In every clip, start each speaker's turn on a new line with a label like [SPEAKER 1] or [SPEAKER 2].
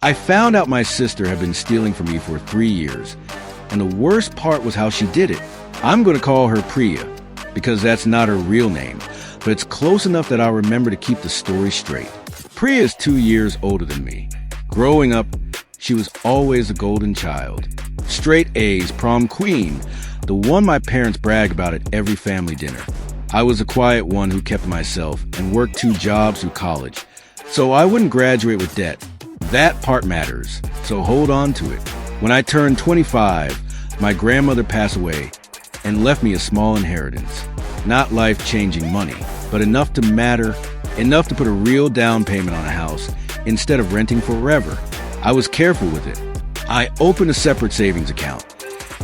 [SPEAKER 1] I found out my sister had been stealing from me for 3 years, and the worst part was how she did it. I'm going to call her Priya, because that's not her real name, but it's close enough that I'll remember to keep the story straight. Priya is 2 years older than me. Growing up, she was always a golden child. Straight A's, prom queen, the one my parents brag about at every family dinner. I was the quiet one who kept to myself and worked 2 jobs through college, so I wouldn't graduate with debt. That part matters, so hold on to it. When I turned 25, my grandmother passed away and left me a small inheritance. Not life-changing money, but enough to matter, enough to put a real down payment on a house instead of renting forever. I was careful with it. I opened a separate savings account,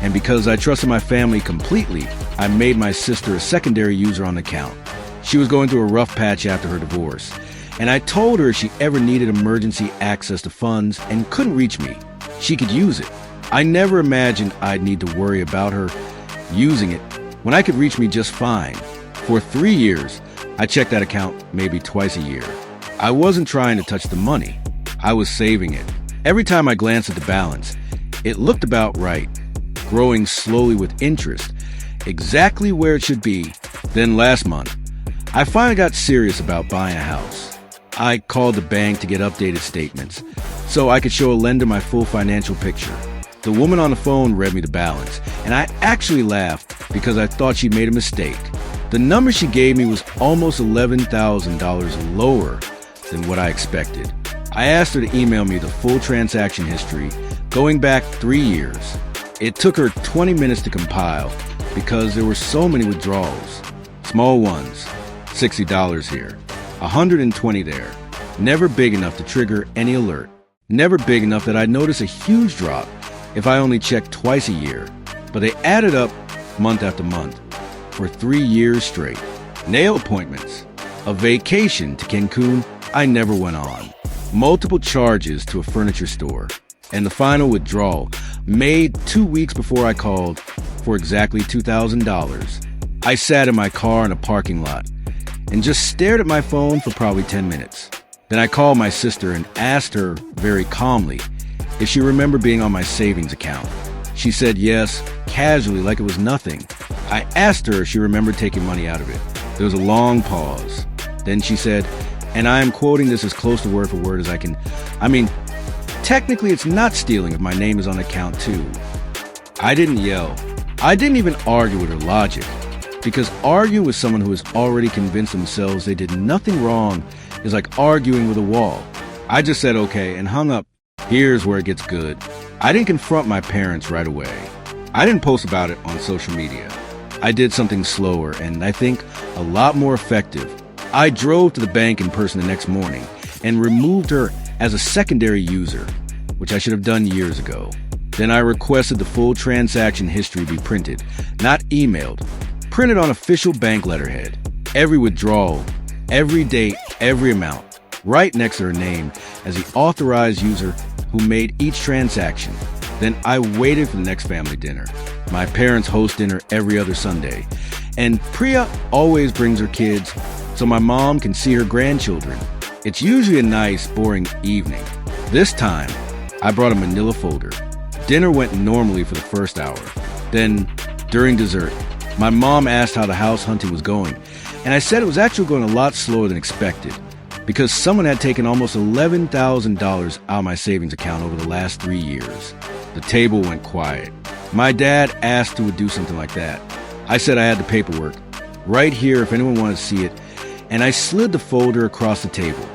[SPEAKER 1] and because I trusted my family completely, I made my sister a secondary user on the account. She was going through a rough patch after her divorce, and I told her if she ever needed emergency access to funds and couldn't reach me, she could use it. I never imagined I'd need to worry about her using it when I could reach me just fine. For 3 years, I checked that account maybe twice a year. I wasn't trying to touch the money. I was saving it. Every time I glanced at the balance, it looked about right, growing slowly with interest, exactly where it should be. Then last month, I finally got serious about buying a house. I called the bank to get updated statements so I could show a lender my full financial picture. The woman on the phone read me the balance, and I actually laughed because I thought she'd made a mistake. The number she gave me was almost $11,000 lower than what I expected. I asked her to email me the full transaction history going back 3 years. It took her 20 minutes to compile because there were so many withdrawals. Small ones, $60 here, $120 there. Never big enough to trigger any alert. Never big enough that I'd notice a huge drop if I only checked twice a year. But they added up month after month for 3 years straight. Nail appointments, a vacation to Cancun I never went on, multiple charges to a furniture store, and the final withdrawal made 2 weeks before I called for exactly $2,000. I sat in my car in a parking lot and just stared at my phone for probably 10 minutes. Then I called my sister and asked her very calmly if she remembered being on my savings account. She said yes, casually, like it was nothing. I asked her if she remembered taking money out of it. There was a long pause. Then she said, and I am quoting this as close to word for word as I can, technically it's not stealing if my name is on the account too. I didn't yell. I didn't even argue with her logic, because arguing with someone who has already convinced themselves they did nothing wrong is like arguing with a wall. I just said okay and hung up. Here's where it gets good. I didn't confront my parents right away. I didn't post about it on social media. I did something slower and I think a lot more effective. I drove to the bank in person the next morning and removed her as a secondary user, which I should have done years ago. Then I requested the full transaction history be printed, not emailed, printed on official bank letterhead. Every withdrawal, every date, every amount, right next to her name as the authorized user who made each transaction. Then I waited for the next family dinner. My parents host dinner every other Sunday, and Priya always brings her kids so my mom can see her grandchildren. It's usually a nice, boring evening. This time, I brought a manila folder. Dinner went normally for the first hour. Then, during dessert, my mom asked how the house hunting was going, and I said it was actually going a lot slower than expected because someone had taken almost $11,000 out of my savings account over the last 3 years. The table went quiet. My dad asked who would do something like that. I said I had the paperwork right here if anyone wanted to see it, and I slid the folder across the table.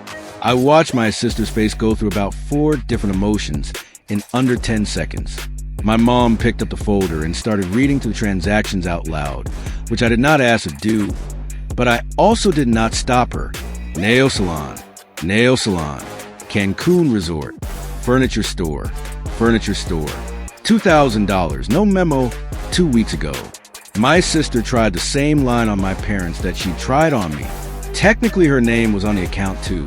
[SPEAKER 1] I watched my sister's face go through about 4 different emotions in under 10 seconds. My mom picked up the folder and started reading through the transactions out loud, which I did not ask her to do, but I also did not stop her. Nail salon, Cancun resort, furniture store, $2,000, no memo 2 weeks ago. My sister tried the same line on my parents that she tried on me. Technically, her name was on the account too.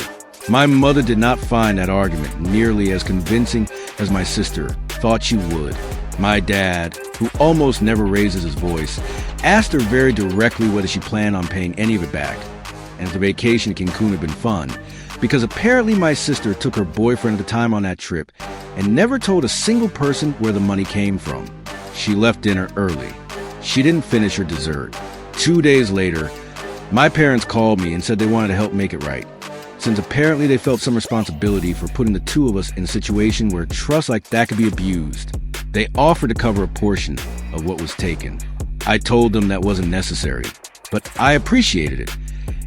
[SPEAKER 1] My mother did not find that argument nearly as convincing as my sister thought she would. My dad, who almost never raises his voice, asked her very directly whether she planned on paying any of it back. And if the vacation to Cancun had been fun, because apparently my sister took her boyfriend at the time on that trip and never told a single person where the money came from. She left dinner early. She didn't finish her dessert. 2 days later, my parents called me and said they wanted to help make it right, since apparently they felt some responsibility for putting the two of us in a situation where trust like that could be abused. They offered to cover a portion of what was taken. I told them that wasn't necessary, but I appreciated it.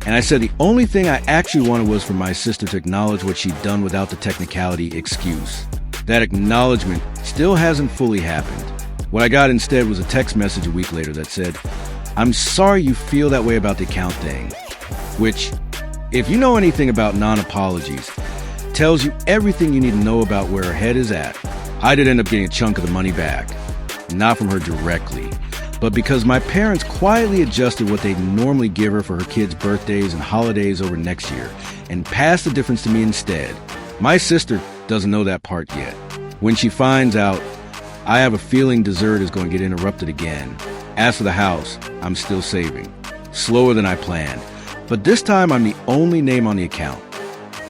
[SPEAKER 1] And I said the only thing I actually wanted was for my sister to acknowledge what she'd done without the technicality excuse. That acknowledgement still hasn't fully happened. What I got instead was a text message a week later that said, "I'm sorry you feel that way about the account thing," which, if you know anything about non-apologies, tells you everything you need to know about where her head is at. I did end up getting a chunk of the money back, not from her directly, but because my parents quietly adjusted what they'd normally give her for her kids' birthdays and holidays over next year and passed the difference to me instead. My sister doesn't know that part yet. When she finds out, I have a feeling dessert is going to get interrupted again. As for the house, I'm still saving. Slower than I planned. But this time I'm the only name on the account.